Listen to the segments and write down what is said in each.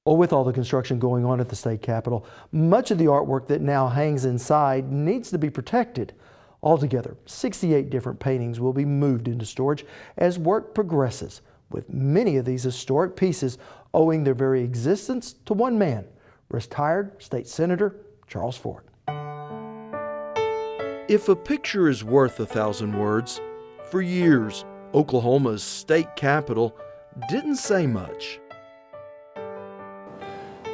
Well, with all the construction going on at the state capitol, much of the artwork that now hangs inside needs to be protected. Altogether, 68 different paintings will be moved into storage as work progresses, with many of these historic pieces owing their very existence to one man, retired State Senator Charles Ford. If a picture is worth 1,000 words, for years, Oklahoma's state capitol didn't say much.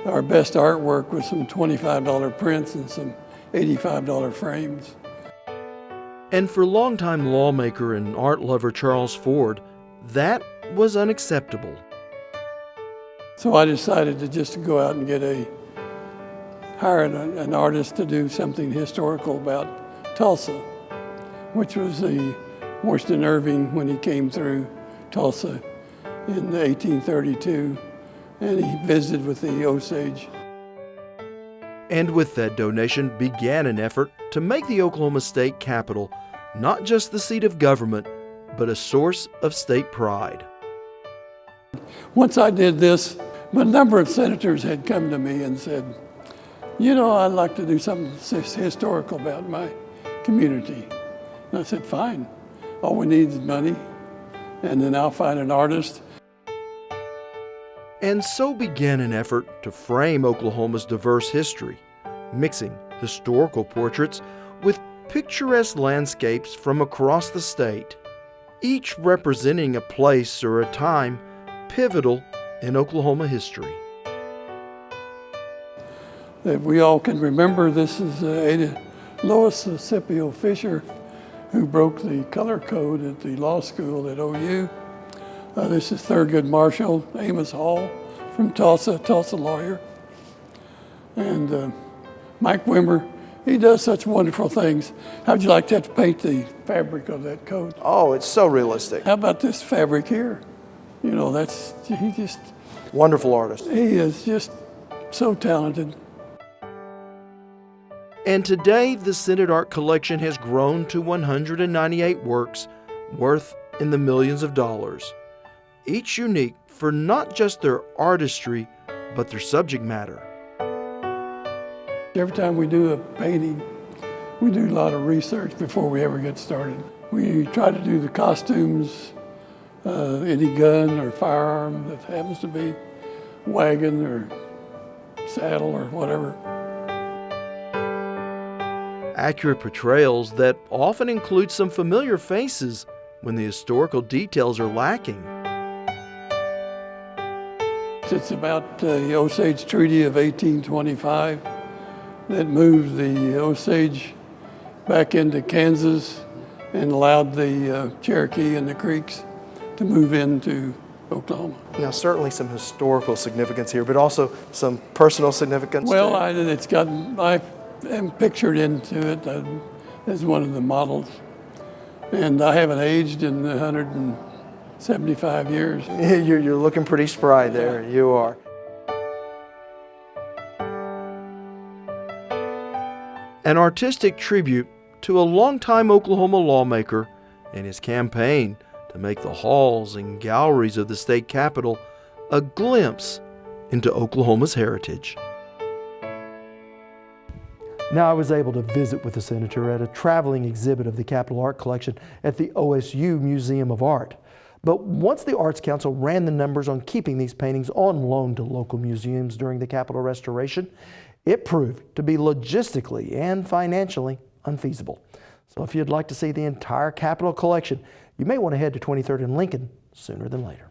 Our best artwork was some $25 prints and some $85 frames. And for longtime lawmaker and art lover Charles Ford, that was unacceptable. So I decided to just go out and hire an artist to do something historical about Tulsa, which was the Washington Irving when he came through Tulsa in 1832, and he visited with the Osage. And with that donation began an effort to make the Oklahoma State Capitol not just the seat of government, but a source of state pride. Once I did this, a number of senators had come to me and said, you know, I'd like to do something historical about my community. And I said, fine. All we need is money, and then I'll find an artist. And so began an effort to frame Oklahoma's diverse history, mixing historical portraits with picturesque landscapes from across the state, each representing a place or a time pivotal in Oklahoma history. If we all can remember, this is Lois Scipio Fisher, who broke the color code at the law school at OU. This is Thurgood Marshall, Amos Hall from Tulsa lawyer. And Mike Wimmer, he does such wonderful things. How'd you like to paint the fabric of that coat? Oh, it's so realistic. How about this fabric here? You know, he just... Wonderful artist. He is just so talented. And today, the Senate Art Collection has grown to 198 works worth in the millions of dollars, each unique for not just their artistry, but their subject matter. Every time we do a painting, we do a lot of research before we ever get started. We try to do the costumes, any gun or firearm that happens to be, wagon or saddle or whatever. Accurate portrayals that often include some familiar faces when the historical details are lacking. It's about the Osage Treaty of 1825 that moved the Osage back into Kansas and allowed the Cherokee and the Creeks to move into Oklahoma. Now, certainly some historical significance here, but also some personal significance. Well, I am pictured into it as one of the models. And I haven't aged in 175 years. You're looking pretty spry there, yeah. You are. An artistic tribute to a longtime Oklahoma lawmaker and his campaign to make the halls and galleries of the state capitol a glimpse into Oklahoma's heritage. Now, I was able to visit with the senator at a traveling exhibit of the Capitol Art Collection at the OSU Museum of Art. But once the Arts Council ran the numbers on keeping these paintings on loan to local museums during the Capitol restoration, it proved to be logistically and financially unfeasible. So if you'd like to see the entire Capitol collection, you may want to head to 23rd and Lincoln sooner than later.